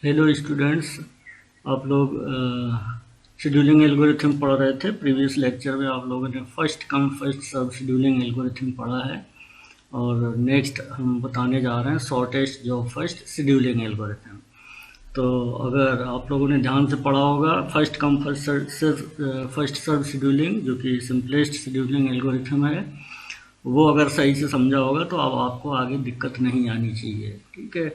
Hello students. आप लोग scheduling algorithm पढ़ रहे थे। प्रीवियस लेक्चर में आप लोगों ने first come first serve scheduling algorithm पढ़ा है और नेक्स्ट हम बताने जा रहे हैं shortest job first scheduling algorithm. तो अगर आप लोगों ने ध्यान से पढ़ा होगा first come first serve scheduling, जो कि सिंपलेस्ट शेड्यूलिंग एल्गोरिथम है, वो अगर सही से समझा होगा तो अब आपको आगे दिक्कत नहीं आनी चाहिए। ठीक है,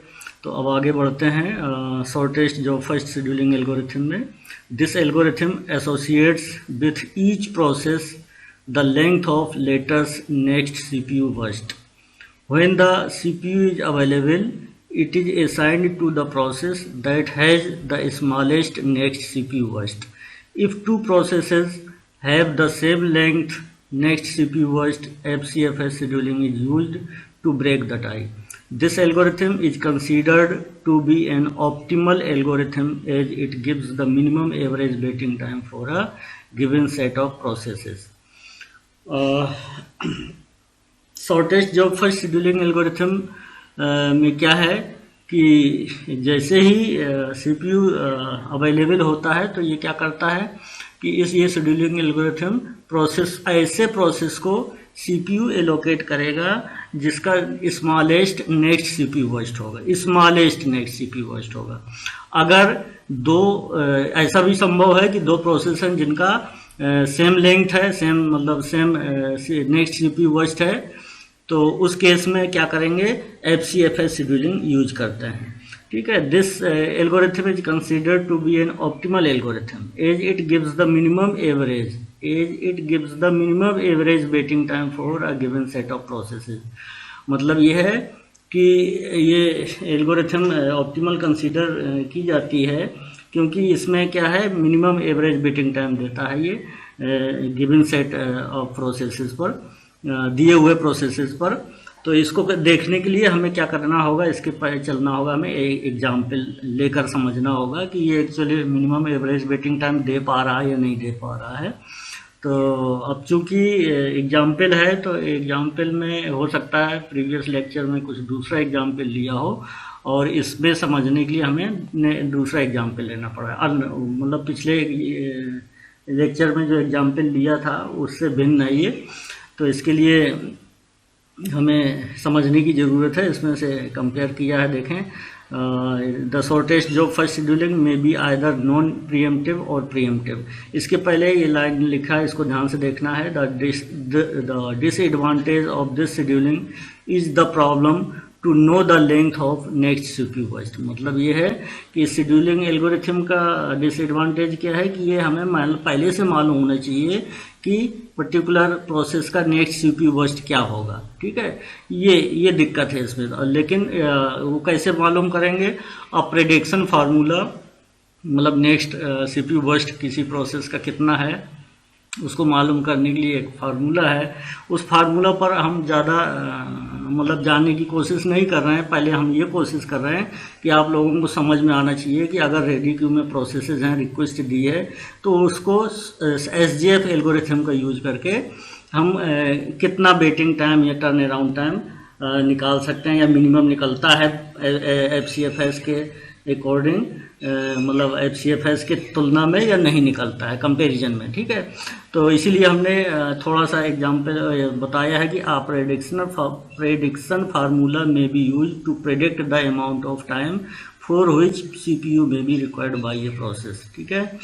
तो अब आगे बढ़ते हैं shortest job first scheduling algorithm में। This algorithm associates with each process the length of latter's next CPU burst. When the CPU is available, it is assigned to the process that has the smallest next CPU burst. If two processes have the same length next CPU burst, FCFS scheduling is used to break the tie. This algorithm is considered to be an optimal algorithm as it gives the minimum average waiting time for a given set of processes. Shortest job first scheduling algorithm में क्या है कि जैसे ही CPU available होता है तो ये क्या करता है कि ये शेड्यूलिंग एल्गोरिथम ऐसे प्रोसेस को सीपीयू एलोकेट करेगा जिसका स्मॉलेस्ट नेक्स्ट सीपीयू बर्स्ट होगा। स्मॉलेस्ट नेक्स्ट सीपीयू बर्स्ट होगा। अगर दो ऐसा भी संभव है कि दो प्रोसेस हैं जिनका सेम लेंथ है, सेम नेक्स्ट सीपीयू बर्स्ट है, तो उस केस में क्या करेंगे, FCFS शेड्यूलिंग यूज करते हैं। ठीक है, this algorithm is considered to be an optimal algorithm as it gives the minimum average waiting time for a given set of processes. मतलब ये है कि ये एल्गोरिथम ऑप्टिमल कंसिडर की जाती है क्योंकि इसमें क्या है, मिनिमम एवरेज वेटिंग टाइम देता है ये गिवन सेट ऑफ प्रोसेसेस पर, दिए हुए प्रोसेसेस पर। तो इसको देखने के लिए हमें क्या करना होगा, इसके पर चलना होगा, हमें एग्जाम्पल लेकर समझना होगा कि ये actually minimum average waiting time दे पा रहा है या नहीं दे पा रहा है। तो अब चूंकि एग्जाम्पल है तो एग्जाम्पल में हो सकता है प्रीवियस लेक्चर में कुछ दूसरा एग्जाम्पल लिया हो और इसमें समझने के लिए हमें दूसरा एग्जाम्पल लेना पड़ा। मतलब पिछले लेक्चर में जो एग्जाम्पल लिया था उससे भिन्न है ये, तो इसके लिए हमें समझने की ज़रूरत है। इसमें से कंपेयर किया है, देखें। The shortest job first scheduling में बी आइदर नॉन प्रीएम्प्टिव और प्रीएम्प्टिव। इसके पहले ये लाइन लिखा है, इसको ध्यान से देखना है। The disadvantage of this scheduling is the problem to know the length of next CPU burst. मतलब ये है कि शेड्यूलिंग एल्गोरिथम का डिसएडवांटेज क्या है कि ये हमें पहले से मालूम होना चाहिए कि पर्टिकुलर प्रोसेस का नेक्स्ट सीपीयू बर्स्ट क्या होगा। ठीक है, ये दिक्कत है इसमें। लेकिन वो कैसे मालूम करेंगे, अब प्रेडिक्शन फार्मूला, मतलब नेक्स्ट सीपीयू बर्स्ट किसी प्रोसेस का कितना है उसको मालूम करने के लिए एक फार्मूला है। उस फार्मूला पर हम ज़्यादा मतलब जानने की कोशिश नहीं कर रहे हैं। पहले हम ये कोशिश कर रहे हैं कि आप लोगों को समझ में आना चाहिए कि अगर रेडी क्यू में प्रोसेसेस हैं, रिक्वेस्ट दी है, तो उसको SJF एल्गोरिथम का यूज करके हम कितना वेटिंग टाइम या टर्न अराउंड टाइम निकाल सकते हैं, या मिनिमम निकलता है FCFS के अकॉर्डिंग, मतलब FCFS के तुलना में, या नहीं निकलता है कंपैरिजन में। ठीक है, तो इसीलिए हमने थोड़ा सा एग्जांपल बताया है कि आप prediction formula may be use to predict the amount of time for which CPU may be required by a process. ठीक है,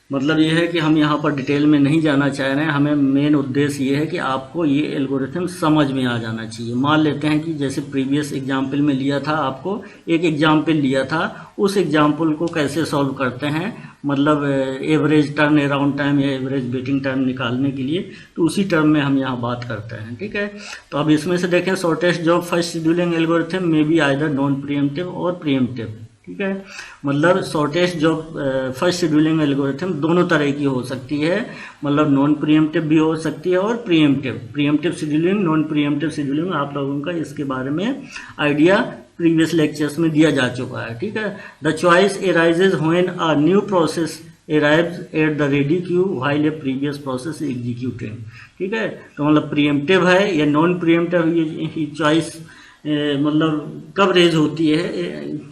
मतलब ये है कि हम यहाँ पर डिटेल में नहीं जाना चाह रहे हैं। हमें मेन उद्देश्य ये है कि आपको ये एल्गोरिथम समझ में आ जाना चाहिए। मान लेते हैं कि जैसे प्रीवियस एग्जाम्पल में लिया था, आपको एक एग्जाम्पल लिया था, उस एग्जाम्पल को कैसे सॉल्व करते हैं, मतलब एवरेज टर्न अराउंड टाइम या एवरेज वेटिंग टाइम निकालने के लिए, तो उसी टर्म में हम यहाँ बात करते हैं। ठीक है, तो अब इसमें से देखें, shortest job first scheduling algorithm में बी आइदर नॉन प्रीएम्प्टिव और प्रीएम्प्टिव। ठीक है, मतलब shortest job first scheduling algorithm दोनों तरह की हो सकती है, मतलब नॉन प्रीएम्प्टिव भी हो सकती है और pre-emptive scheduling, non pre-emptive scheduling. आप लोगों का इसके बारे में आइडिया प्रीवियस लेक्चर्स में दिया जा चुका है। ठीक है, the choice arises when a new process arrives at the ready queue while a previous process is executing। ठीक है, तो मतलब प्रीएम्प्टिव है या नॉन प्रीएम्प्टिव, ये चॉइस मतलब कब रेज होती है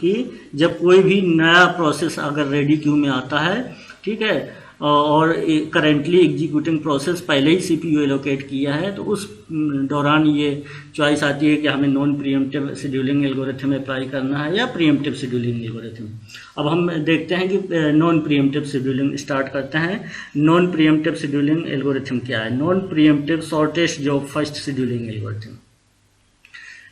कि जब कोई भी नया प्रोसेस अगर रेडी क्यू में आता है, ठीक है, और करेंटली एग्जीक्यूटिंग प्रोसेस पहले ही सीपीयू एलोकेट किया है, तो उस दौरान ये चॉइस आती है कि हमें non pre-emptive scheduling algorithm apply करना है या प्रीएम्प्टिव शेड्यूलिंग एल्गोरिथम। अब हम देखते हैं कि नॉन प्रीएम्प्टिव शेड्यूलिंग स्टार्ट करते हैं। नॉन प्रीएम्प्टिव शेड्यूलिंग एल्गोरिथम क्या है? Non preemptive shortest job first scheduling algorithm.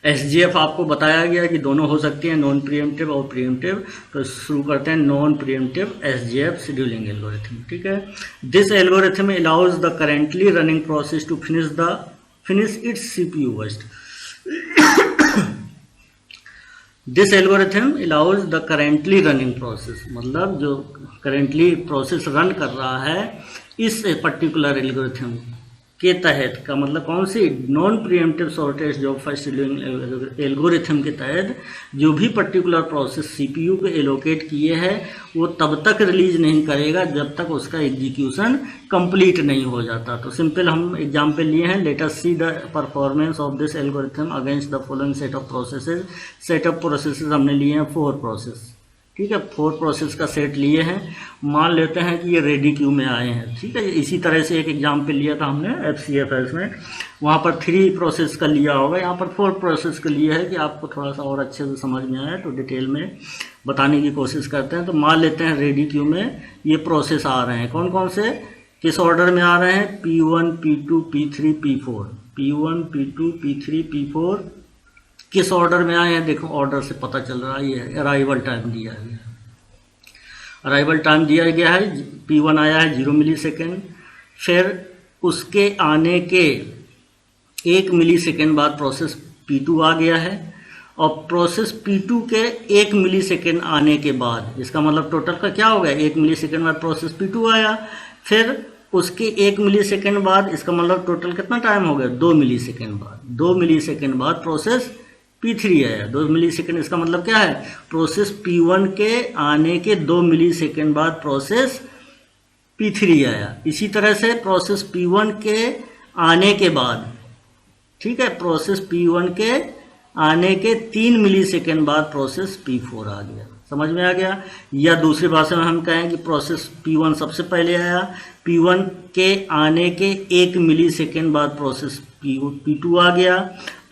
SGF आपको बताया गया कि दोनों हो सकती हैं, नॉन प्रीएम्प्टिव और प्रीएम्प्टिव। तो शुरू करते हैं नॉन प्रीएम्प्टिव एसजीएफ शेड्यूलिंग एल्गोरिथम, ठीक है। This algorithm allows the currently running process to finish its CPU burst. This algorithm allows the currently running process, मतलब जो करेंटली प्रोसेस रन कर रहा है इस पर्टिकुलर एल्गोरिथम के तहत का मतलब कौन सी? Non preemptive shortest job first scheduling algorithm के तहत जो भी पर्टिकुलर प्रोसेस सीपीयू को एलोकेट किए हैं वो तब तक रिलीज नहीं करेगा जब तक उसका एग्जीक्यूशन कंप्लीट नहीं हो जाता। तो सिंपल हम एग्जांपल लिए हैं। Let us see the performance of this algorithm against the following set of processes. Set of processes हमने लिए हैं 4 प्रोसेस, ठीक है, 4 प्रोसेस का सेट लिए हैं। मान लेते हैं कि ये रेडी क्यू में आए हैं, ठीक है। इसी तरह से एक एग्जाम्पल लिया था हमने FCFS में, वहाँ पर 3 प्रोसेस का लिया होगा, यहाँ पर 4 प्रोसेस का लिया है कि आपको थोड़ा सा और अच्छे से समझ में आए तो डिटेल में बताने की कोशिश करते हैं। तो मान लेते हैं रेडी क्यू में ये प्रोसेस आ रहे हैं, कौन कौन से, किस ऑर्डर में आ रहे हैं? P1, P2, P3, P4, P1, P2, P3, P4 किस ऑर्डर में आए हैं? देखो ऑर्डर से पता चल रहा है, ये अराइवल टाइम दिया है, अराइवल टाइम दिया गया है। P1 आया है 0 मिली सेकेंड, फिर उसके आने के 1 मिली सेकेंड बाद प्रोसेस P2 आ गया है, और प्रोसेस P2 के 1 मिली सेकेंड आने के बाद, इसका मतलब टोटल का क्या हो गया? 1 मिली सेकेंड बाद प्रोसेस P2 आया, फिर उसके 1 मिली सेकेंड बाद, इसका मतलब टोटल कितना टाइम हो गया? 2 मिली सेकेंड बाद, 2 मिली सेकेंड बाद प्रोसेस P3 आया, 2 मिली सेकेंड। इसका मतलब क्या है? प्रोसेस P1 के आने के 2 मिली सेकेंड बाद प्रोसेस P3 आया। इसी तरह से प्रोसेस P1 के आने के बाद, ठीक है, प्रोसेस P1 के आने के 3 मिली सेकेंड बाद प्रोसेस P4 आ गया। समझ में आ गया? या दूसरी भाषा में हम कहें कि प्रोसेस P1 सबसे पहले आया, P1 के आने के 1 मिली सेकेंड बाद प्रोसेस P2 आ गया।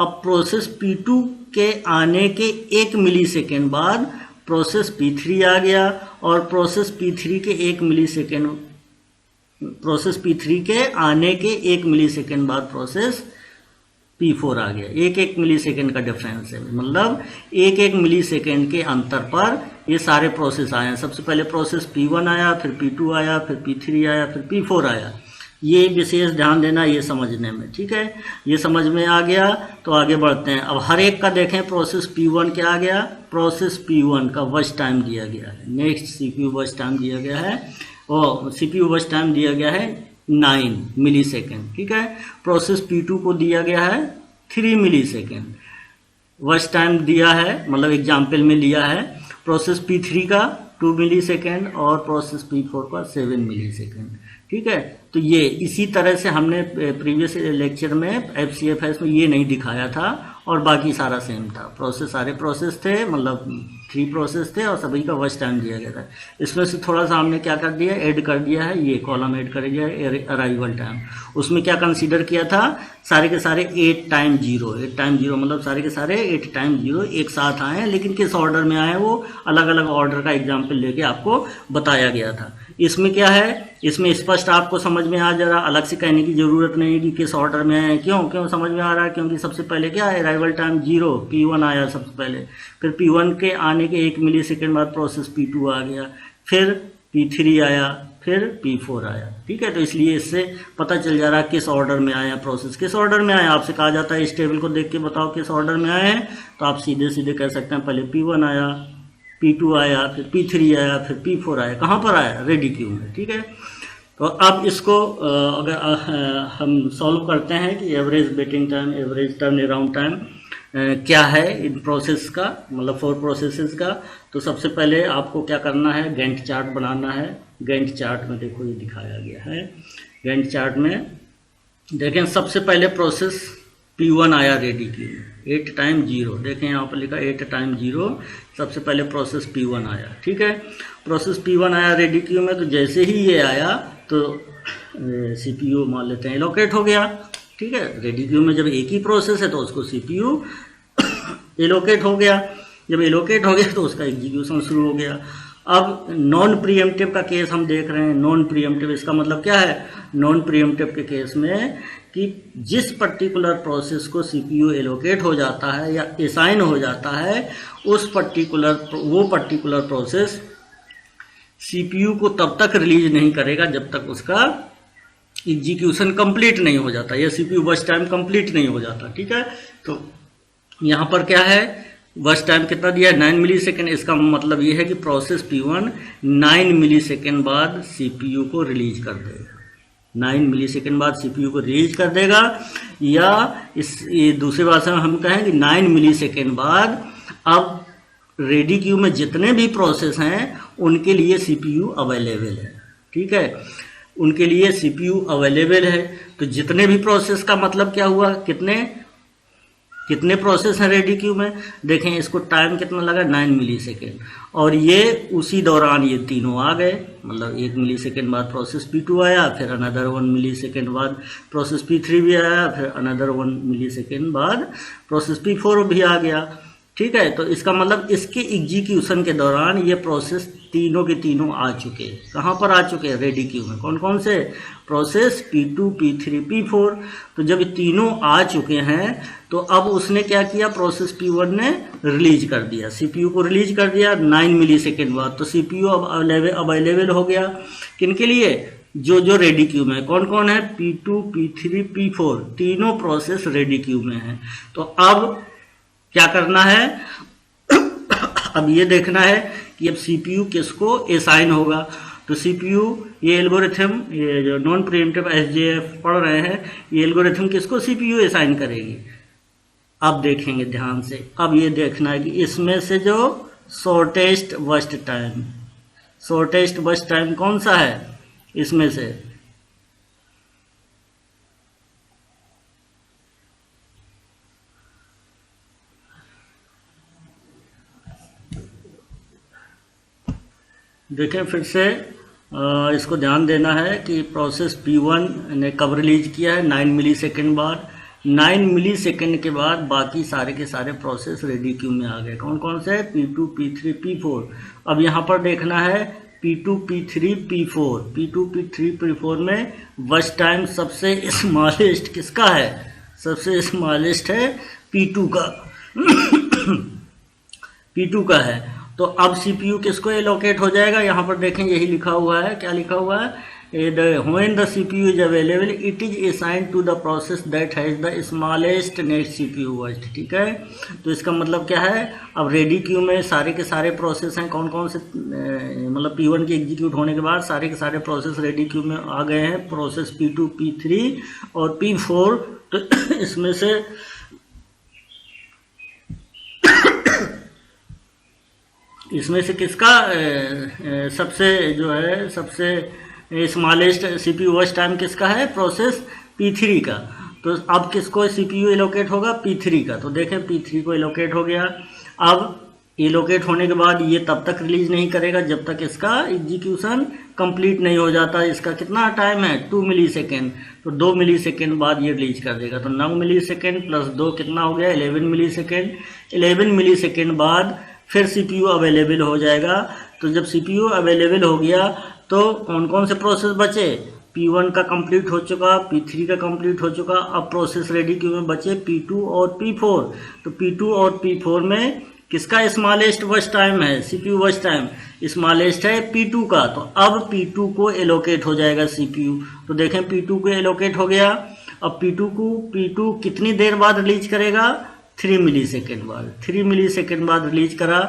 अब प्रोसेस P2 के आने के 1 मिली सेकेंड बाद प्रोसेस P3 आ गया, और प्रोसेस P3 के 1 मिली सेकेंड, प्रोसेस P3 के आने के 1 मिली सेकेंड बाद प्रोसेस P4 आ गया। 1-1 मिली सेकेंड का डिफरेंस है, मतलब 1-1 मिली सेकेंड के अंतर पर ये सारे प्रोसेस आए हैं। सबसे पहले प्रोसेस P1 आया, फिर P2 आया, फिर P3 आया, फिर P4 आया। ये विशेष ध्यान देना ये समझने में, ठीक है। ये समझ में आ गया तो आगे बढ़ते हैं। अब हर एक का देखें। प्रोसेस P1 क्या आ गया? प्रोसेस P1 का बर्स्ट टाइम दिया गया है, नेक्स्ट सीपीयू बर्स्ट टाइम दिया गया है, और सीपीयू बर्स्ट टाइम दिया गया है 9 मिली सेकेंड, ठीक है। प्रोसेस P2 को दिया गया है 3 मिली सेकेंड बर्स्ट टाइम दिया है, मतलब एग्जाम्पल में लिया है। प्रोसेस P3 का 2 मिली सेकेंड और प्रोसेस P4 का 7 मिली सेकेंड, ठीक है। तो ये इसी तरह से हमने प्रीवियस लेक्चर में FCFS में ये नहीं दिखाया था, और बाकी सारा सेम था। प्रोसेस सारे प्रोसेस थे, मतलब 3 प्रोसेस थे, और सभी का वर्स्ट टाइम दिया गया था। इसमें से थोड़ा सा हमने क्या कर दिया, ऐड कर दिया है, ये कॉलम ऐड कर दिया है अराइवल टाइम। उसमें क्या कंसीडर किया था? सारे के सारे 8 टाइम 0, 8 टाइम 0 मतलब सारे के सारे 8 टाइम 0 एक साथ आए हैं, लेकिन किस ऑर्डर में आए वो अलग अलग ऑर्डर का एग्जाम्पल लेके आपको बताया गया था। इसमें क्या है, इसमें स्पष्ट आपको समझ में आ जा रहा, अलग से कहने की जरूरत नहीं है कि किस ऑर्डर में है। क्यों समझ में आ रहा है? क्योंकि सबसे पहले क्या है, अराइवल टाइम 0, P1 आया सबसे पहले, फिर P1 के आने के 1 मिली सेकेंड बाद प्रोसेस P2 आ गया, फिर P3 आया, फिर P4 आया, ठीक है। तो इसलिए इससे पता चल जा रहा है किस ऑर्डर में आया प्रोसेस, किस ऑर्डर में आया। आपसे कहा जाता है इस टेबल को देख के बताओ किस ऑर्डर में आए हैं, तो आप सीधे सीधे कह सकते हैं पहले P1 आया, P2 आया, फिर P3 आया, फिर P4 आया। कहाँ पर आया? रेडी क्यू में, ठीक है। तो अब इसको अगर हम सॉल्व करते हैं कि average waiting time, average turn around time क्या है इन प्रोसेस का, मतलब 4 प्रोसेसेस का। तो सबसे पहले आपको क्या करना है, गैंट चार्ट बनाना है। गैंट चार्ट में देखो ये दिखाया गया है। गैंट चार्ट में देखें, सबसे पहले प्रोसेस P1 आया रेडी क्यू में 8 टाइम 0, देखें यहाँ पर लिखा 8 टाइम 0, सबसे पहले प्रोसेस P1 आया। ठीक है, प्रोसेस P1 आया रेडी क्यू में, तो जैसे ही ये आया तो CPU मान लेते हैं एलोकेट हो गया। ठीक है, रेडी क्यू में जब एक ही प्रोसेस है तो उसको CPU एलोकेट हो गया, जब एलोकेट हो गया तो उसका एग्जीक्यूशन शुरू हो गया। अब नॉन प्रीएम्प्टिव का केस हम देख रहे हैं। नॉन प्रीएम्प्टिव इसका मतलब क्या है? नॉन प्रीएम्प्टिव के केस में कि जिस पर्टिकुलर प्रोसेस को CPU एलोकेट हो जाता है या असाइन हो जाता है, उस वो पर्टिकुलर प्रोसेस CPU को तब तक रिलीज नहीं करेगा जब तक उसका एग्जीक्यूशन कंप्लीट नहीं हो जाता या CPU बर्स्ट टाइम कंप्लीट नहीं हो जाता। ठीक है, तो यहाँ पर क्या है, बर्स्ट टाइम कितना दिया है? 9 मिली सेकेंड। इसका मतलब ये है कि प्रोसेस P1 9 मिली सेकेंड बाद CPU को रिलीज कर देगा। 9 मिली सेकेंड बाद CPU को रिलीज कर देगा, या ये दूसरी भाषा में हम कहें कि 9 मिली सेकेंड बाद अब रेडी क्यू में जितने भी प्रोसेस हैं उनके लिए CPU अवेलेबल है। ठीक है, उनके लिए CPU अवेलेबल है। तो जितने भी प्रोसेस का मतलब क्या हुआ, कितने प्रोसेस हैं रेडी क्यू में? देखें इसको टाइम कितना लगा, 9 मिली सेकेंड, और ये उसी दौरान ये तीनों आ गए। मतलब 1 मिली सेकेंड बाद प्रोसेस P2 आया, फिर अनदर 1 मिली सेकेंड बाद प्रोसेस P3 भी आया, फिर अनदर 1 मिली सेकेंड बाद प्रोसेस P4 भी आ गया। ठीक है, तो इसका मतलब इसके एग्जीक्यूशन के दौरान ये प्रोसेस तीनों के तीनों आ चुके। कहाँ पर आ चुके हैं? रेडी क्यू में। कौन कौन से? Process P2, P3, P4। तो जब ये तीनों आ चुके हैं तो अब उसने क्या किया, प्रोसेस P1 ने रिलीज कर दिया, CPU को रिलीज कर दिया 9 मिली सेकेंड बाद। तो CPU अब अवेलेबल हो गया किनके लिए? जो रेडी क्यू में। कौन कौन है? P2, P3, P4, तीनों प्रोसेस रेडी क्यू में है। तो अब क्या करना है? अब ये देखना है कि अब CPU किसको असाइन होगा। तो CPU, ये एल्गोरिथम, ये जो नॉन प्रीएम्प्टिव SJF पढ़ रहे हैं, ये एल्गोरिथम किसको CPU असाइन करेगी? अब देखेंगे ध्यान से। अब ये देखना है कि इसमें से जो शॉर्टेस्ट बर्स्ट टाइम कौन सा है इसमें से? देखें फिर से, इसको ध्यान देना है कि प्रोसेस P1 ने कब रिलीज किया है? 9 मिली सेकेंड बाद। 9 मिली सेकेंड के बाद बाकी सारे के सारे प्रोसेस रेडी क्यू में आ गए। कौन कौन से? P2, P3, P4। अब यहाँ पर देखना है P2, P3, P4। P2, P3, P4 में बर्स्ट टाइम सबसे स्मॉलेस्ट किसका है? सबसे स्मॉलेस्ट है P2 का। P2 का है। तो अब CPU किसको एलोकेट हो जाएगा? यहाँ पर देखें यही लिखा हुआ है। क्या लिखा हुआ है? When the CPU is available, it is assigned to the process that has the smallest net CPU burst। ठीक है, तो इसका मतलब क्या है? अब रेडी क्यू में सारे के सारे प्रोसेस हैं। कौन कौन से? मतलब P1 के एग्जीक्यूट होने के बाद सारे के सारे प्रोसेस रेडी क्यू में आ गए हैं। प्रोसेस P2, P3 और P4। तो इसमें से किसका सबसे जो है सबसे स्मॉलेस्ट CPU बर्स्ट टाइम किसका है? प्रोसेस P3 का। तो अब किसको CPU एलोकेट होगा? P3 का। तो देखें P3 को एलोकेट हो गया। अब एलोकेट होने के बाद ये तब तक रिलीज नहीं करेगा जब तक इसका एग्जीक्यूशन कंप्लीट नहीं हो जाता। इसका कितना टाइम है? 2 मिली सेकेंड। तो 2 मिली सेकेंड बाद ये रिलीज कर देगा। तो 9 मिली सेकेंड प्लस 2 कितना हो गया? 11 मिली सेकेंड। 11 मिली सेकेंड बाद फिर CPU अवेलेबल हो जाएगा। तो जब CPU अवेलेबल हो गया तो कौन कौन से प्रोसेस बचे? P1 का कंप्लीट हो चुका, P3 का कंप्लीट हो चुका। अब प्रोसेस रेडी क्यू में बचे P2 और P4। तो P2 और P4 में किसका स्मॉलेस्ट बर्स्ट टाइम है? CPU बर्स्ट टाइम स्मॉलेस्ट है P2 का। तो अब P2 को एलोकेट हो जाएगा CPU। तो देखें P2 को एलोकेट हो गया। अब P2 कितनी देर बाद रिलीज करेगा? 3 मिली सेकेंड बाद। 3 मिली सेकेंड बाद रिलीज करा।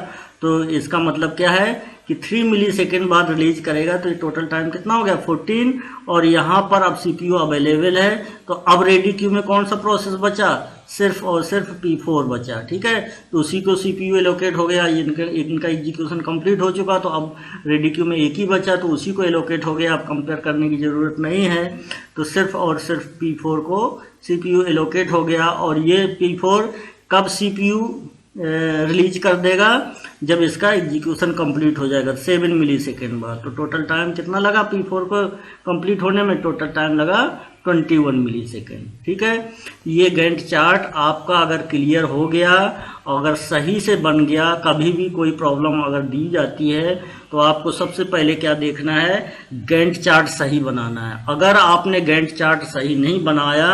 तो इसका मतलब क्या है कि 3 मिली सेकेंड बाद रिलीज करेगा। तो ये टोटल टाइम कितना हो गया? 14। और यहाँ पर अब CPU अवेलेबल है। तो अब रेडी क्यू में कौन सा प्रोसेस बचा? सिर्फ और सिर्फ P4 बचा। ठीक है, तो उसी को CPU एलोकेट हो गया। इनका एग्जीक्यूशन कंप्लीट हो चुका। तो अब रेडी क्यू में एक ही बचा, तो उसी को एलोकेट हो गया। अब कंपेयर करने की ज़रूरत नहीं है। तो सिर्फ और सिर्फ P4 को CPU एलोकेट हो गया, और ये P4 कब CPU रिलीज कर देगा, जब इसका एग्जीक्यूशन कंप्लीट हो जाएगा 7 मिली सेकेंड बाद। तो टोटल टाइम कितना लगा P4 को कंप्लीट होने में, टोटल टाइम लगा 21 मिली सेकेंड। ठीक है, ये गैंट चार्ट आपका अगर क्लियर हो गया, अगर सही से बन गया, कभी भी कोई प्रॉब्लम अगर दी जाती है तो आपको सबसे पहले क्या देखना है, गैंट चार्ट सही बनाना है। अगर आपने गैंट चार्ट सही नहीं बनाया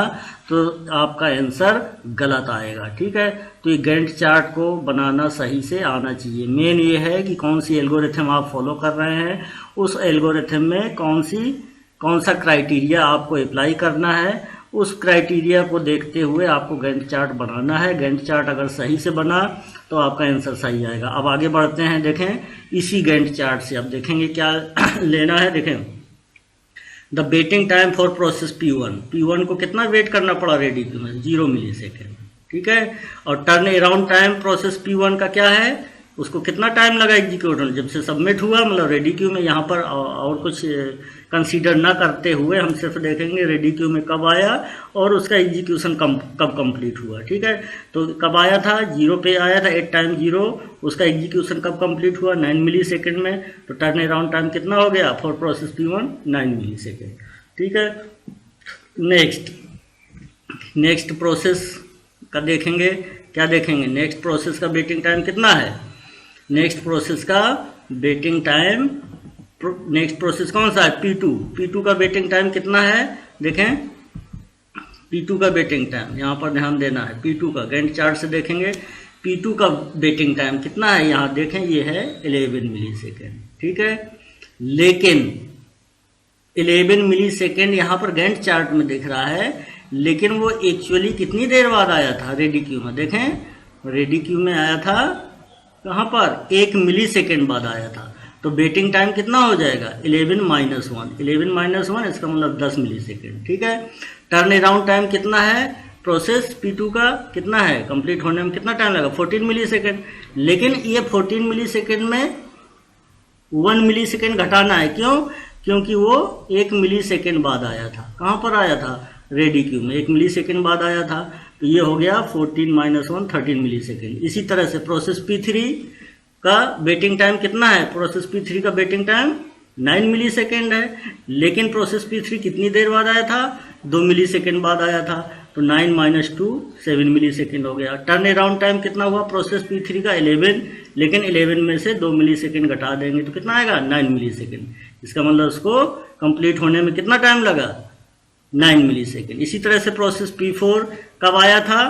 तो आपका आंसर गलत आएगा। ठीक है, तो ये गैंट चार्ट को बनाना सही से आना चाहिए। मेन ये है कि कौन सी एल्गोरिथम आप फॉलो कर रहे हैं, उस एल्गोरिथम में कौन सा क्राइटेरिया आपको अप्लाई करना है, उस क्राइटेरिया को देखते हुए आपको गैंट चार्ट बनाना है। गैंट चार्ट अगर सही से बना तो आपका आंसर सही आएगा। अब आगे बढ़ते हैं, देखें इसी गैंट चार्ट से अब देखेंगे क्या लेना है। देखें the waiting time for process P1 को कितना वेट करना पड़ा रेडी क्यू में, 0 मिली सेकेंड। ठीक है, और turn around time process P1 का क्या है, उसको कितना टाइम लगा एग्जीक्यूट होने, जब से सबमिट हुआ, मतलब रेडी क्यू में। यहाँ पर और कुछ कंसीडर ना करते हुए हम सिर्फ देखेंगे रेडी क्यू में कब आया और उसका एग्जीक्यूशन कब कंप्लीट हुआ। ठीक है, तो कब आया था, 0 पे आया था, 8 टाइम 0, उसका एग्जीक्यूशन कब कंप्लीट हुआ, 9 मिली सेकेंड में। तो टर्न अराउंड टाइम कितना हो गया for process P1, 9 milli second. ठीक है, नेक्स्ट प्रोसेस का देखेंगे, क्या देखेंगे, नेक्स्ट प्रोसेस का वेटिंग टाइम कितना है। नेक्स्ट प्रोसेस का वेटिंग टाइम, नेक्स्ट प्रोसेस कौन सा है, P2 का वेटिंग टाइम कितना है। देखें P2 का वेटिंग टाइम, यहाँ पर ध्यान देना है। P2 का गैंट चार्ट से देखेंगे P2 का वेटिंग टाइम कितना है, यहाँ देखें ये है 11 मिली सेकेंड। ठीक है, लेकिन 11 मिली सेकेंड यहाँ पर गैंट चार्ट में दिख रहा है, लेकिन वो एक्चुअली कितनी देर बाद आया था रेडी क्यू में। देखें रेडी क्यू में आया था कहाँ पर, 1 मिली सेकेंड बाद आया था। तो वेटिंग टाइम कितना हो जाएगा, 11 माइनस 1, इसका मतलब 10 मिली सेकेंड। ठीक है, टर्न अराउंड टाइम कितना है प्रोसेस P2 का, कितना है, कंप्लीट होने में कितना टाइम लगा, 14 मिली सेकेंड। लेकिन ये 14 मिली सेकेंड में 1 मिली सेकेंड घटाना है, क्यों, क्योंकि वो 1 मिली सेकेंड बाद आया था। कहाँ पर आया था, रेडी क्यू में 1 मिली सेकेंड बाद आया था। तो ये हो गया 14 माइनस 1, 13 मिली सेकेंड। इसी तरह से प्रोसेस P3 का वेटिंग टाइम कितना है, प्रोसेस P3 का वेटिंग टाइम 9 मिली सेकेंड है, लेकिन प्रोसेस P3 कितनी देर बाद आया था, 2 मिली सेकेंड बाद आया था। तो 9 माइनस 2, 7 मिली सेकेंड हो गया। टर्न अराउंड टाइम कितना हुआ प्रोसेस P3 का, 11, लेकिन 11 में से 2 मिली सेकेंड घटा देंगे तो कितना आएगा, 9 मिली सेकेंड। इसका मतलब उसको कंप्लीट होने में कितना टाइम लगा, 9 मिली सेकेंड। इसी तरह से प्रोसेस P4 कब आया था,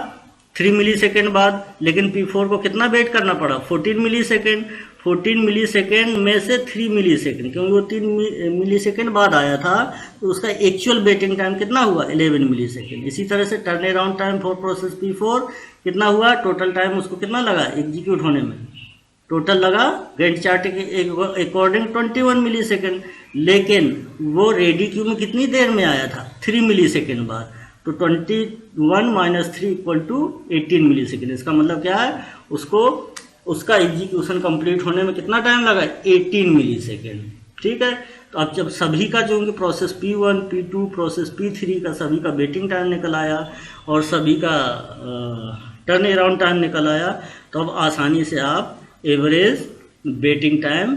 3 मिली सेकेंड बाद, लेकिन P4 को कितना वेट करना पड़ा, 14 मिली सेकेंड। 14 मिली सेकेंड में से 3 मिली सेकेंड, क्योंकि वो 3 मिली सेकेंड बाद आया था, तो उसका एक्चुअल वेटिंग टाइम कितना हुआ, 11 मिली सेकेंड। इसी तरह से turn around time for process P4 कितना हुआ, टोटल टाइम उसको कितना लगा एग्जीक्यूट होने में, टोटल लगा गैंट चार्ट के अकॉर्डिंग 21 मिली सेकेंड, लेकिन वो रेडी क्यू में कितनी देर में आया था, 3 मिली सेकेंड बाद। तो 21 minus 3 equal to 18 millisecond. इसका मतलब क्या है, उसका एग्जीक्यूशन कंप्लीट होने में कितना टाइम लगा, 18 मिली सेकेंड। ठीक है, तो अब जब सभी का जो process P1, P2, process P3 का सभी का वेटिंग टाइम निकल आया और सभी का टर्न अराउंड टाइम निकल आया, तो अब आसानी से आप एवरेज वेटिंग टाइम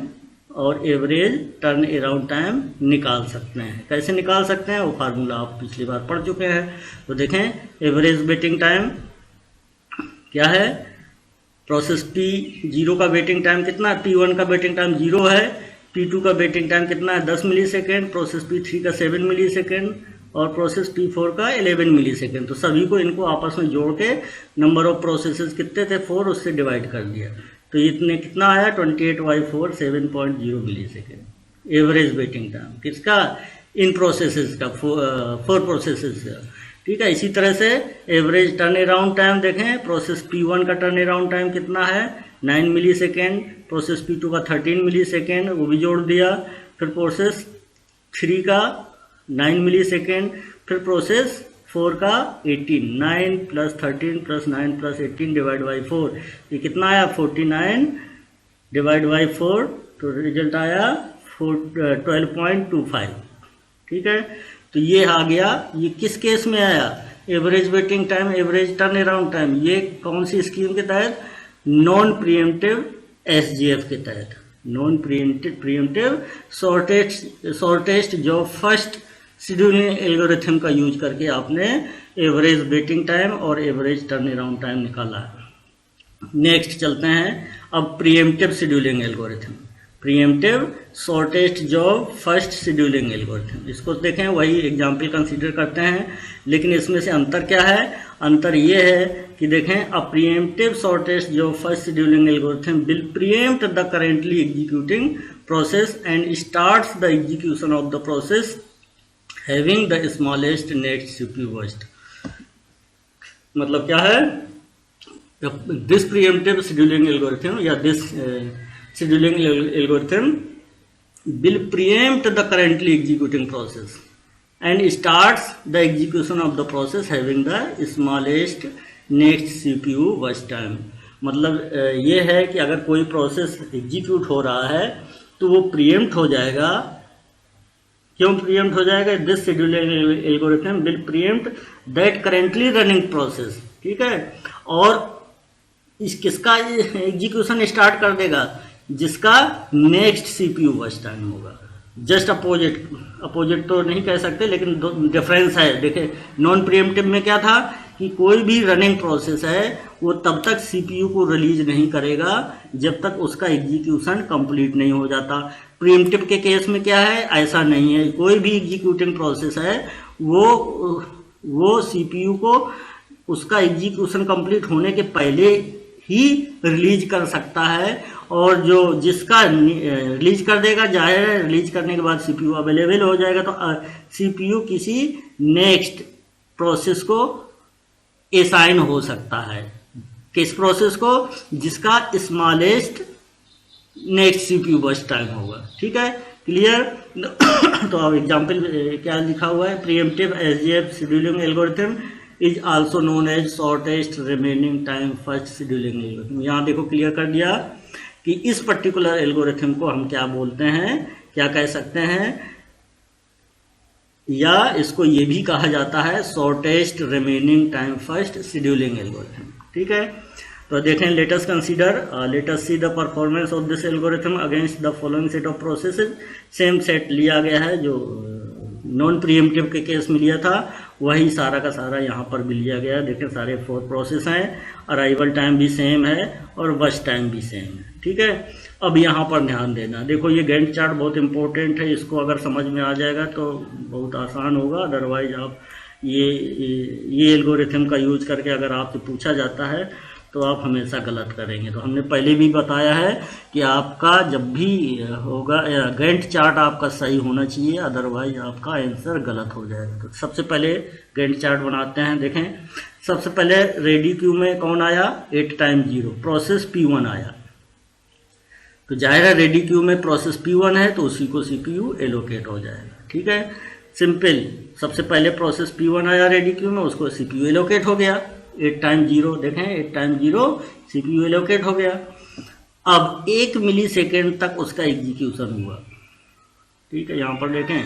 और एवरेज टर्न अराउंड टाइम निकाल सकते हैं। कैसे निकाल सकते हैं, वो फार्मूला आप पिछली बार पढ़ चुके हैं। तो देखें एवरेज वेटिंग टाइम क्या है, प्रोसेस P0 का वेटिंग टाइम कितना है, P1 का वेटिंग टाइम 0 है, P2 का वेटिंग टाइम कितना है, 10 मिली सेकेंड, प्रोसेस P3 का 7 मिली सेकेंड और प्रोसेस P4 का 11 मिली सेकेंड। तो सभी को इनको आपस में जोड़ के नंबर ऑफ प्रोसेसेस कितने थे, 4, उससे डिवाइड कर दिया। तो इतने कितना आया, 28/4, 7.0 मिली सेकेंड एवरेज वेटिंग टाइम किसका, इन प्रोसेसेस का, 4 प्रोसेसेस का। ठीक है, इसी तरह से एवरेज टर्न अराउंड टाइम देखें, प्रोसेस P1 का टर्न अराउंड टाइम कितना है, 9 मिली सेकेंड, प्रोसेस P2 का 13 मिली सेकेंड, वो भी जोड़ दिया। फिर प्रोसेस 3 का 9 मिली सेकेंड, फिर प्रोसेस 4 का 18, 9 plus 13 plus 9 plus 18 divide by 4, ये कितना आया, 49 डिवाइड बाई 4, तो रिजल्ट आया 12.25। ठीक है, तो ये आ गया, ये किस केस में आया, average waiting time, average turn around time, ये कौन सी स्कीम के तहत? नॉन प्रीएम्प्टिव एसजीएफ के तहत, non preemptive shortest job first scheduling algorithm का यूज करके आपने एवरेज वेटिंग टाइम और एवरेज टर्न अराउंड टाइम निकाला है। नेक्स्ट चलते हैं अब pre-emptive scheduling algorithm, pre-emptive shortest job first scheduling algorithm. इसको देखें, वही एग्जाम्पल कंसीडर करते हैं, लेकिन इसमें से अंतर क्या है? अंतर ये है कि देखें, a preemptive shortest job first scheduling algorithm will preempt the currently executing process and starts the execution of the process having the smallest next CPU burst. मतलब क्या है? दिस प्रीएम्प्टिव शेड्यूलिंग एल्गोरिथम या this scheduling algorithm will preempt the currently executing process and starts the execution of the process having the smallest next CPU watch time। मतलब ये है कि अगर कोई प्रोसेस एग्जीक्यूट हो रहा है तो वो प्रीएम्प्ट हो जाएगा। क्यों प्रीएम्प्ट हो जाएगा? This scheduling algorithm will pre-empt that currently running process, ठीक है, और इस किसका एग्जीक्यूशन स्टार्ट कर देगा? जिसका नेक्स्ट सीपीयू वॉच टाइम होगा। जस्ट अपोजिट तो नहीं कह सकते, लेकिन डिफरेंस है। देखिए, नॉन प्रीएम्प्टिव में क्या था कि कोई भी रनिंग प्रोसेस है वो तब तक सीपीयू को रिलीज नहीं करेगा जब तक उसका एग्जीक्यूशन कंप्लीट नहीं हो जाता। प्रीएम्प्टिव के केस में क्या है? ऐसा नहीं है। कोई भी एग्जीक्यूटिंग प्रोसेस है वो सीपीयू को उसका एग्जीक्यूशन कंप्लीट होने के पहले ही रिलीज कर सकता है, और जो जिसका रिलीज कर देगा, जाहिर है रिलीज करने के बाद सीपीयू अवेलेबल हो जाएगा, तो सीपीयू किसी नेक्स्ट प्रोसेस को असाइन हो सकता है। किस प्रोसेस को? जिसका smallest next CPU burst time होगा। ठीक है, क्लियर? तो अब एग्जांपल क्या लिखा हुआ है? Preemptive एसजीएफ scheduling algorithm is also known as shortest remaining time first scheduling algorithm. यहाँ देखो क्लियर कर दिया कि इस पर्टिकुलर एल्गोरिथम को हम क्या बोलते हैं, क्या कह सकते हैं, या इसको ये भी कहा जाता है shortest remaining time first scheduling algorithm. ठीक है, तो देखें, let us see the performance of this algorithm against the following set of processes. Same set लिया गया है जो नॉन प्रीएम्प्टिव के केस में लिया था, वही सारा का सारा यहाँ पर भी लिया गया है। देखें, सारे 4 प्रोसेस हैं, अराइवल टाइम भी सेम है और वॉच टाइम भी सेम है। ठीक है, अब यहाँ पर ध्यान देना। देखो, ये गैंट चार्ट बहुत इंपॉर्टेंट है, इसको अगर समझ में आ जाएगा तो बहुत आसान होगा। अदरवाइज आप ये एल्गोरिथम का यूज करके अगर आपसे पूछा जाता है तो आप हमेशा गलत करेंगे। तो हमने पहले भी बताया है कि आपका जब भी होगा गैंट चार्ट आपका सही होना चाहिए, अदरवाइज आपका आंसर गलत हो जाएगा। तो सबसे पहले गैंट चार्ट बनाते हैं। देखें, सबसे पहले रेडी क्यू में कौन आया? 8 टाइम 0 प्रोसेस P1 आया। तो जाहिर है रेडी क्यू में प्रोसेस P1 है तो उसी को सीपीयू एलोकेट हो जाएगा। ठीक है, सिंपल। सबसे पहले प्रोसेस P1 आया रेडी क्यू में, उसको सीपीयू एलोकेट हो गया 8 टाइम 0। देखें, 8 टाइम 0 सीपीयू एलोकेट हो गया। अब 1 मिली सेकेंड तक उसका एग्जीक्यूशन हुआ। ठीक है, यहाँ पर देखें,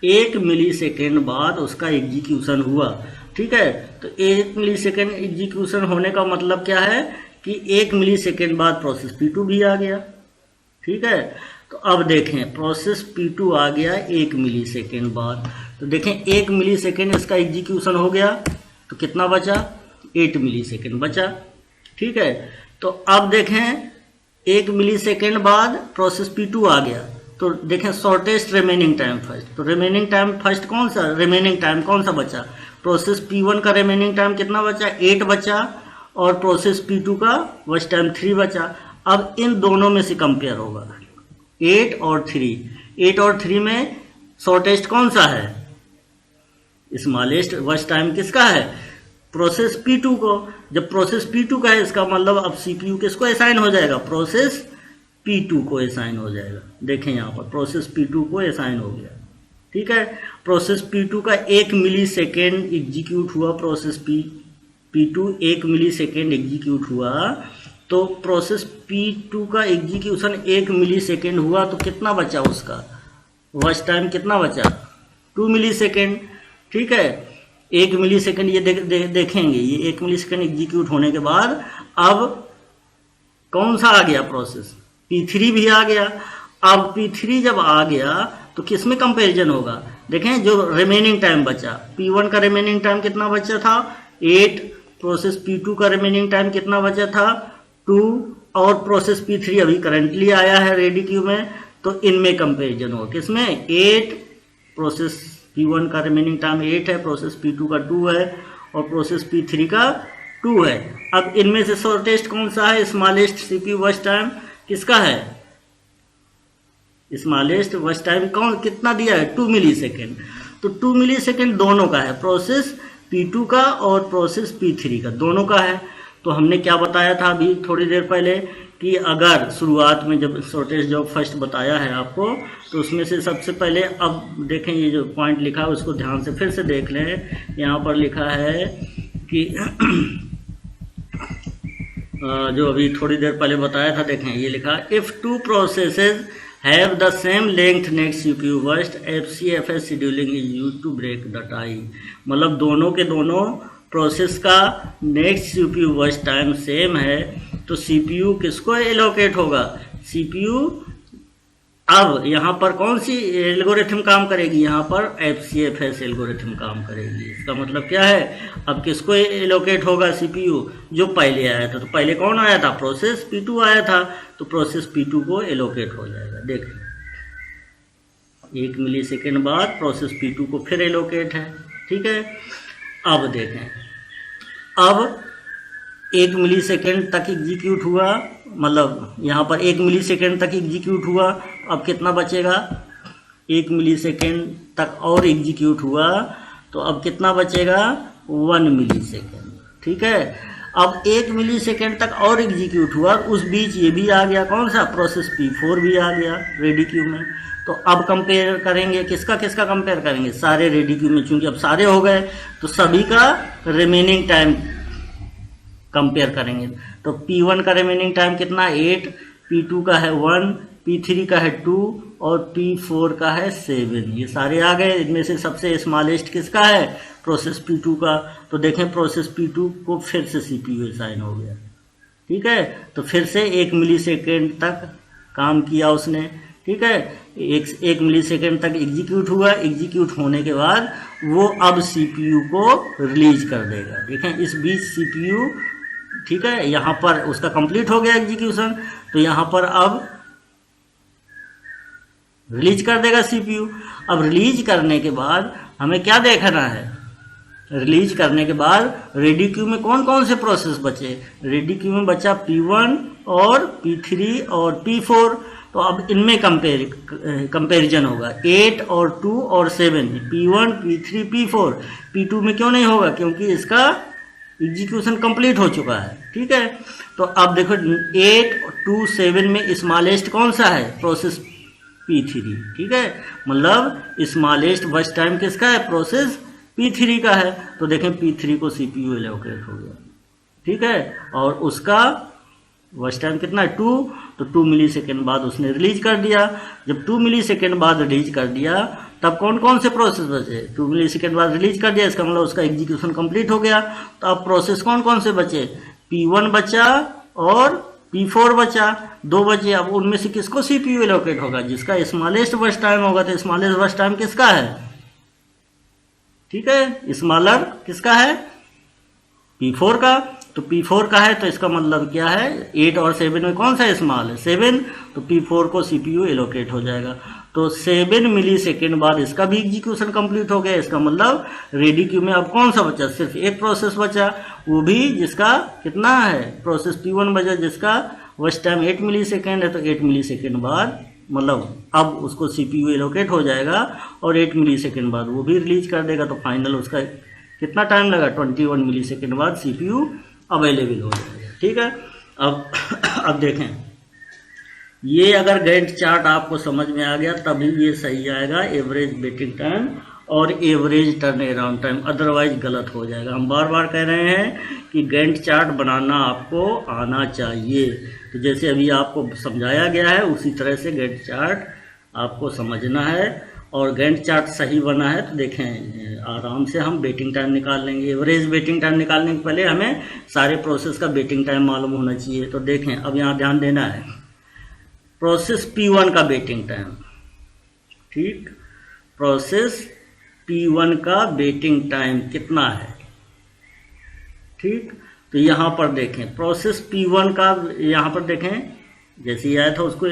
1 मिली सेकेंड बाद उसका एग्जीक्यूशन हुआ। ठीक है, तो 1 मिली सेकेंड एग्जीक्यूशन होने का मतलब क्या है कि 1 मिली सेकेंड बाद प्रोसेस P2 भी आ गया। ठीक है, तो अब देखें, प्रोसेस P2 आ गया 1 मिली सेकेंड बाद। तो देखें, 1 मिली सेकेंड इसका एग्जीक्यूशन हो गया, तो कितना बचा? 8 मिली सेकेंड बचा। ठीक है, तो अब देखें, 1 मिली सेकेंड बाद प्रोसेस P2 आ गया, तो देखें शॉर्टेस्ट रिमेनिंग टाइम फर्स्ट। तो रिमेनिंग टाइम फर्स्ट कौन सा, रिमेनिंग टाइम कौन सा बचा? प्रोसेस P1 का रिमेनिंग टाइम कितना बचा? 8 बचा, और प्रोसेस P2 का वॉच टाइम 3 बचा। अब इन दोनों में से कंपेयर होगा 8 और 3। 8 और 3 में शॉर्टेस्ट कौन सा है? स्मॉलेस्ट वॉच टाइम किसका है? प्रोसेस P2 को। जब प्रोसेस P2 का है, इसका मतलब अब सीपीयू किसको असाइन हो जाएगा? प्रोसेस P2 को असाइन हो जाएगा। देखें, यहाँ पर प्रोसेस P2 को असाइन हो गया। ठीक है, प्रोसेस P2 का 1 मिली सेकेंड एग्जीक्यूट हुआ। प्रोसेस P2 1 मिली सेकेंड एग्जीक्यूट हुआ, तो प्रोसेस P2 का एग्जीक्यूशन 1 मिली सेकेंड हुआ, तो कितना बचा उसका वॉच टाइम? कितना बचा? 2 मिली सेकेंड। ठीक है, 1 मिली सेकेंड ये देखेंगे, ये 1 मिली सेकेंड एग्जीक्यूट होने के बाद अब कौन सा आ गया प्रोसेस, P3 भी आ गया। अब P3 जब आ गया तो किस में कंपेरिजन होगा, देखें जो रिमेनिंग टाइम बचा, P1 का रिमेनिंग टाइम कितना बचा था 8, प्रोसेस P2 का रिमेनिंग टाइम कितना बचा था 2, और प्रोसेस P3 अभी करंटली आया है रेडी क्यू में, तो इनमें कंपेरिजन होगा किसमें 8, प्रोसेस P1 का रिमेनिंग टाइम 8 है, प्रोसेस P2 का 2 है और प्रोसेस P3 का 2 है। अब इनमें से शॉर्टेस्ट कौन सा है, स्मॉलेस्ट सीपीयू वर्स्ट टाइम किसका है, स्मॉलेस्ट वर्स्ट टाइम कौन कितना दिया है 2 मिली सेकेंड, तो 2 मिली सेकेंड दोनों का है, प्रोसेस P2 का और प्रोसेस P3 का दोनों का है। तो हमने क्या बताया था अभी थोड़ी देर पहले कि अगर शुरुआत में जब शॉर्टेज जॉब फर्स्ट बताया है आपको, तो उसमें से सबसे पहले अब देखें ये जो पॉइंट लिखा है उसको ध्यान से फिर से देख लें। यहाँ पर लिखा है कि जो अभी थोड़ी देर पहले बताया था, देखें ये लिखा if 2 processes have the same length next CPU burst FCFS scheduling is used to break the time, मतलब दोनों के दोनों प्रोसेस का next CPU burst time same है तो सीपीयू किसको एलोकेट होगा, सीपीयू अब यहाँ पर कौन सी एल्गोरिथम काम करेगी, यहाँ पर FCFS एल्गोरिथम काम करेगी। इसका मतलब क्या है, अब किसको एलोकेट होगा सीपीयू, जो पहले आया था, तो पहले कौन आया था प्रोसेस P2 आया था, तो प्रोसेस P2 को एलोकेट हो जाएगा। देखें 1 मिली सेकेंड बाद प्रोसेस P2 को फिर एलोकेट है, ठीक है। अब देखें अब 1 मिली सेकेंड तक एग्जीक्यूट हुआ, मतलब यहाँ पर 1 मिली सेकेंड तक एग्जीक्यूट हुआ, अब कितना बचेगा 1 मिली सेकेंड तक और एग्जीक्यूट हुआ तो अब कितना बचेगा 1 मिली सेकेंड, ठीक है। अब 1 मिली सेकेंड तक और एग्जीक्यूट हुआ, उस बीच ये भी आ गया कौन सा प्रोसेस P4 भी आ गया रेडी क्यू में। तो अब कंपेयर करेंगे किसका किसका कंपेयर करेंगे, सारे रेडी क्यू में, चूंकि अब सारे हो गए तो सभी का रिमेनिंग टाइम कंपेयर करेंगे। तो P1 का रिमेनिंग टाइम कितना 8, P2 का है 1, P3 का है 2 और P4 का है 7, ये सारे आ गए। इनमें से सबसे स्मॉलेस्ट किसका है प्रोसेस P2 का, तो देखें प्रोसेस P2 को फिर से CPU असाइन हो गया, ठीक है। तो फिर से 1 मिली सेकेंड तक काम किया उसने, ठीक है, 1 मिली सेकेंड तक एग्जीक्यूट हुआ, एग्जीक्यूट होने के बाद वो अब CPU को रिलीज कर देगा। देखें इस बीच CPU, ठीक है, यहाँ पर उसका कंप्लीट हो गया एग्जीक्यूशन, तो यहाँ पर अब रिलीज कर देगा CPU। अब रिलीज करने के बाद हमें क्या देखना है, रिलीज करने के बाद रेडी क्यू में कौन कौन से प्रोसेस बचे, रेडी क्यू में बचा P1 और P3 और P4, तो अब इनमें कंपेरिजन होगा 8 और 2 और 7, P1 P3 P4, P2 में क्यों नहीं होगा, क्योंकि इसका एग्जीक्यूशन कंप्लीट हो चुका है, ठीक है। तो अब देखो 8 2 7 में स्मॉलेस्ट कौन सा है प्रोसेस P3, ठीक है, मतलब स्मॉलेस्ट बर्स्ट टाइम किसका है प्रोसेस P3 का है। तो देखें P3 को CPU एलोकेट हो गया, ठीक है, और उसका बर्स्ट टाइम कितना है 2, तो 2 मिली सेकेंड बाद उसने रिलीज कर दिया। जब 2 मिली सेकेंड बाद रिलीज कर दिया तब कौन कौन से प्रोसेस बचे, 2 मिली सेकेंड बाद रिलीज कर दिया, इसका मतलब उसका एग्जीक्यूशन कंप्लीट हो गया। तो अब प्रोसेस कौन कौन से बचे, P1 बचा और P4 बचा, 2 बचे। अब उनमें से किसको CPU एलोकेट होगा, जिसका स्मॉलेस्ट बर्स्ट टाइम होगा, तो स्मॉलेस्ट बर्स्ट टाइम किसका है, ठीक है, स्मॉलर किसका है P4 का, तो P4 का है, तो इसका मतलब क्या है 8 और 7 में कौन सा स्मॉल है 7, तो P4 को CPU एलोकेट हो जाएगा। तो 7 मिली सेकेंड बाद इसका भी एग्जीक्यूशन कंप्लीट हो गया। इसका मतलब रेडी क्यू में अब कौन सा बचा, सिर्फ एक प्रोसेस बचा, वो भी जिसका कितना है प्रोसेस P1 बचा, जिसका वर्स्ट टाइम 8 मिली सेकेंड है। तो 8 मिली सेकेंड बाद मतलब अब उसको CPU एलोकेट हो जाएगा और 8 मिली सेकेंड बाद वो भी रिलीज कर देगा। तो फाइनल उसका कितना टाइम लगा 21 मिली सेकेंड बाद CPU अवेलेबल हो जाएगा, ठीक है। अब देखें, ये अगर गैंट चार्ट आपको समझ में आ गया तभी ये सही आएगा, एवरेज वेटिंग टाइम और average turn around time, otherwise गलत हो जाएगा। हम बार बार कह रहे हैं कि गैंट चार्ट बनाना आपको आना चाहिए। तो जैसे अभी आपको समझाया गया है उसी तरह से गैंट चार्ट आपको समझना है और गैंट चार्ट सही बना है तो देखें आराम से हम वेटिंग टाइम निकाल लेंगे। एवरेज वेटिंग टाइम निकालने के पहले हमें सारे प्रोसेस का वेटिंग टाइम मालूम होना चाहिए। तो देखें अब यहाँ ध्यान देना है, प्रोसेस P1 का वेटिंग टाइम, ठीक, प्रोसेस P1 का वेटिंग टाइम कितना है, ठीक। तो यहाँ पर देखें प्रोसेस P1 का, यहाँ पर देखें जैसे ही आया था उसको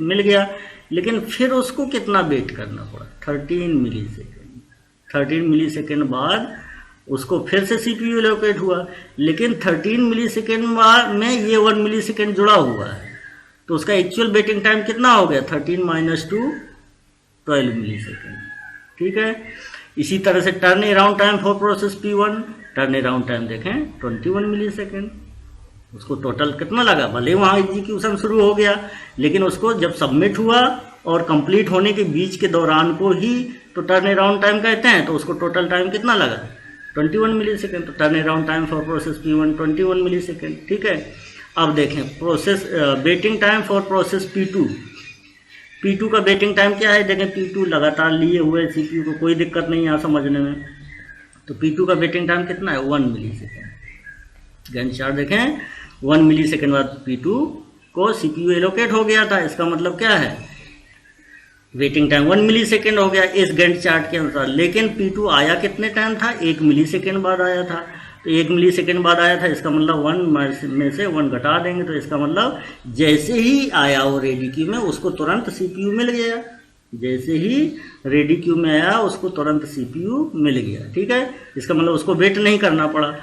मिल गया, लेकिन फिर उसको कितना वेट करना पड़ा, 13 मिली सेकेंड। 13 मिली सेकेंड बाद उसको फिर से CPU एलोकेट हुआ, लेकिन 13 मिली सेकेंड में ये 1 मिली सेकेंड जुड़ा हुआ है, तो उसका एक्चुअल वेटिंग टाइम कितना हो गया, 13 - 2 12 मिली सेकेंड, ठीक है। इसी तरह से turn around time for process P1, turn around time देखें 21 मिली सेकेंड। उसको टोटल कितना लगा, भले वहाँ एग्जीक्यूशन शुरू हो गया, लेकिन उसको जब सबमिट हुआ और कंप्लीट होने के बीच के दौरान को ही तो टर्न अराउंड टाइम कहते हैं, तो उसको टोटल टाइम कितना लगा, 21 मिली सेकेंड। तो turnaround time for process P1 21 millisecond, ठीक है। अब देखें process waiting time for process P2। P2 का वेटिंग टाइम क्या है, देखें P2 लगातार लिए हुए CPU को, कोई दिक्कत नहीं यहाँ समझने में। तो P2 का वेटिंग टाइम कितना है, 1 मिली सेकेंड। गैंट चार्ट देखें 1 मिली सेकेंड बाद P2 को CPU एलोकेट हो गया था, इसका मतलब क्या है, वेटिंग टाइम 1 मिली सेकेंड हो गया इस गैंट चार्ट के अनुसार। लेकिन P2 आया कितने टाइम था, 1 मिली सेकेंड बाद आया था। तो 1 मिली सेकेंड बाद आया था, इसका मतलब 1 में से 1 घटा देंगे, तो इसका मतलब जैसे ही आया वो रेडी क्यू में उसको तुरंत CPU मिल गया, जैसे ही रेडी क्यू में आया उसको तुरंत CPU मिल गया, ठीक है। इसका मतलब उसको वेट नहीं करना पड़ा।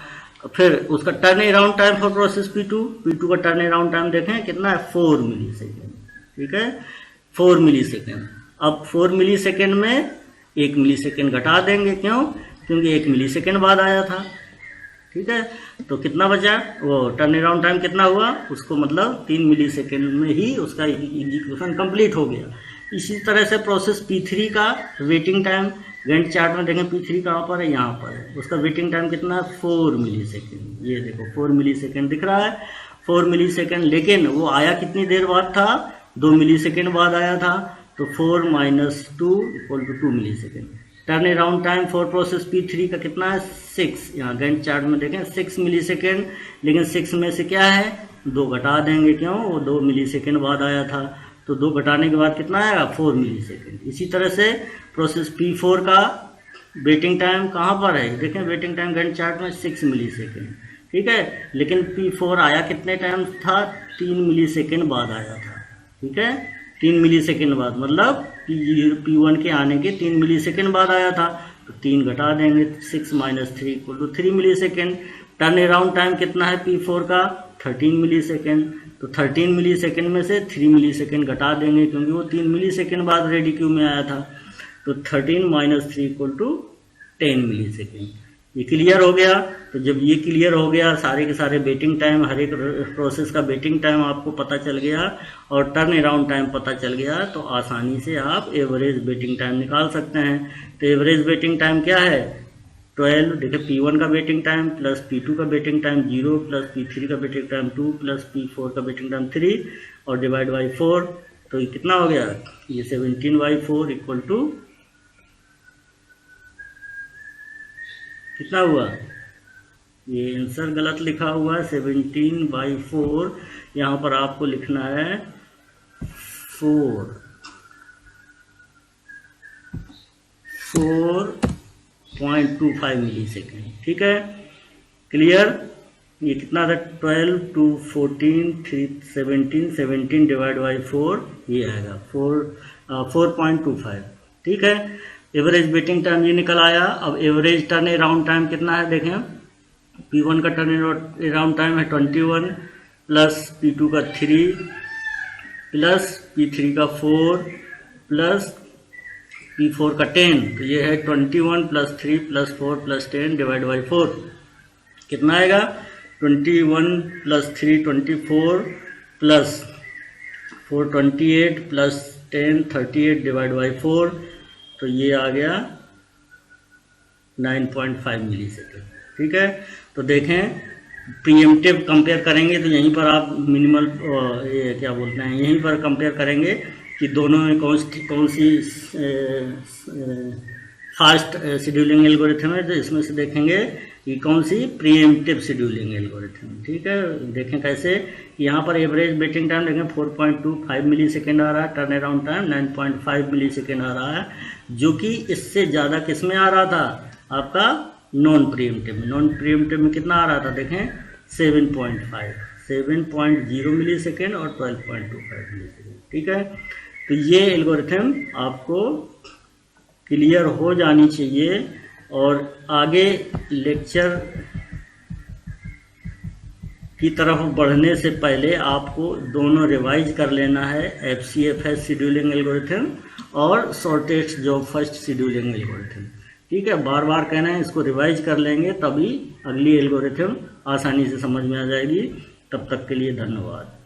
फिर उसका turn around time for process P2 का टर्न अराउंड टाइम देखें कितना है, 4 मिली सेकेंड, ठीक है, 4 मिली सेकेंड। अब 4 मिली सेकेंड में 1 मिली सेकेंड घटा देंगे, क्यों, क्योंकि 1 मिली सेकेंड बाद आया था, ठीक है। तो कितना बचा, वो टर्न अराउंड टाइम कितना हुआ, उसको मतलब 3 मिली सेकेंड में ही उसका एग्जीक्यूशन कंप्लीट हो गया। इसी तरह से प्रोसेस P3 का वेटिंग टाइम गैंट चार्ट में देखें, P3 कहाँ पर है, यहाँ पर है। उसका वेटिंग टाइम कितना है, 4 मिली सेकेंड। ये देखो 4 मिली सेकेंड दिख रहा है, 4 मिली सेकेंड। लेकिन वो आया कितनी देर बाद था, 2 मिली सेकेंड बाद आया था। तो 4 - 2 = 2 millisecond. Turnaround time for process P3 का कितना है, 6। यहाँ गैंट चार्ट में देखें 6 मिली सेकेंड, लेकिन 6 में से क्या है, 2 घटा देंगे, क्यों, वो 2 मिली सेकेंड बाद आया था। तो 2 घटाने के बाद कितना आएगा, 4 मिली सेकेंड। इसी तरह से प्रोसेस P4 का वेटिंग टाइम कहाँ पर है, देखें वेटिंग टाइम गैंट चार्ट में 6 मिली सेकेंड, ठीक है। लेकिन P4 आया कितने टाइम था, 3 मिली सेकेंड बाद आया था, ठीक है, 3 मिली सेकेंड बाद, मतलब P1 के आने के 3 मिली सेकेंड बाद आया था। तो 3 घटा देंगे, 6 - 3 = 3 मिली सेकेंड। टर्न अराउंड टाइम कितना है P4 का, 13 मिली सेकेंड। तो 13 मिली सेकेंड में से 3 मिली सेकेंड घटा देंगे, क्योंकि वो 3 मिली सेकेंड बाद रेडी क्यू में आया था। तो 13 - 3 = 10 मिली सेकेंड। ये क्लियर हो गया। तो जब ये क्लियर हो गया, सारे के सारे वेटिंग टाइम, हर एक प्रोसेस का वेटिंग टाइम आपको पता चल गया और टर्न अराउंड टाइम पता चल गया, तो आसानी से आप एवरेज वेटिंग टाइम निकाल सकते हैं। तो एवरेज वेटिंग टाइम क्या है, 12। देखिए P1 का वेटिंग टाइम प्लस P2 का वेटिंग टाइम 0 प्लस P3 का वेटिंग टाइम 2 प्लस P4 का वेटिंग टाइम 3 और डिवाइड बाई 4। तो ये कितना हो गया, ये 17/4 = कितना हुआ, ये आंसर गलत लिखा हुआ है, 17/4। यहाँ पर आपको लिखना है 4.25 मिली सेकेंड, ठीक है, क्लियर। ये कितना था, 12 2 14 3 17 डिवाइड बाई 4, ये आएगा 4.25, ठीक है। एवरेज वेटिंग टाइम ये निकल आया। अब एवरेज टर्न अराउंड टाइम कितना है, देखें P1 का टर्न अराउंड टाइम है 21 प्लस P2 का 3 प्लस P3 का 4 प्लस P4 का 10। तो ये है 21 plus 3 plus 4 plus 10 divide by 4। कितना आएगा, 21 plus 3 24 plus 4 28 plus 10 38 divide by 4। तो ये आ गया 9.5 मिली सेकेंड, ठीक है। तो देखें प्रीएम्प्टिव कंपेयर करेंगे तो यहीं पर आप मिनिमल ये क्या बोलते हैं, यहीं पर कंपेयर करेंगे कि दोनों में कौन सी फास्ट शेड्यूलिंग एल्गोरिथम है, तो इसमें से देखेंगे कि कौन सी प्रीएम्प्टिव शेड्यूलिंग एल्गोरिथम। ठीक है, देखें कैसे। यहाँ पर एवरेज वेटिंग टाइम देखें 4.25 मिली सेकेंड आ रहा है, टर्न अराउंड टाइम 9.5 मिली सेकेंड आ रहा है, जो कि इससे ज़्यादा किस में आ रहा था, आपका नॉन प्रीएम्प्टिव में। नॉन प्रीएम्प्टिव में कितना आ रहा था, देखें 7.0 मिली सेकेंड और 12.25 मिली सेकेंड। ठीक है, तो ये एल्गोरिथम आपको क्लियर हो जानी चाहिए। और आगे लेक्चर की तरफ बढ़ने से पहले आपको दोनों रिवाइज कर लेना है, FCFS शेड्यूलिंग एल्गोरिथम और shortest job first scheduling algorithm. ठीक है, बार बार कहना है, इसको रिवाइज कर लेंगे तभी अगली एल्गोरिथम आसानी से समझ में आ जाएगी। तब तक के लिए धन्यवाद।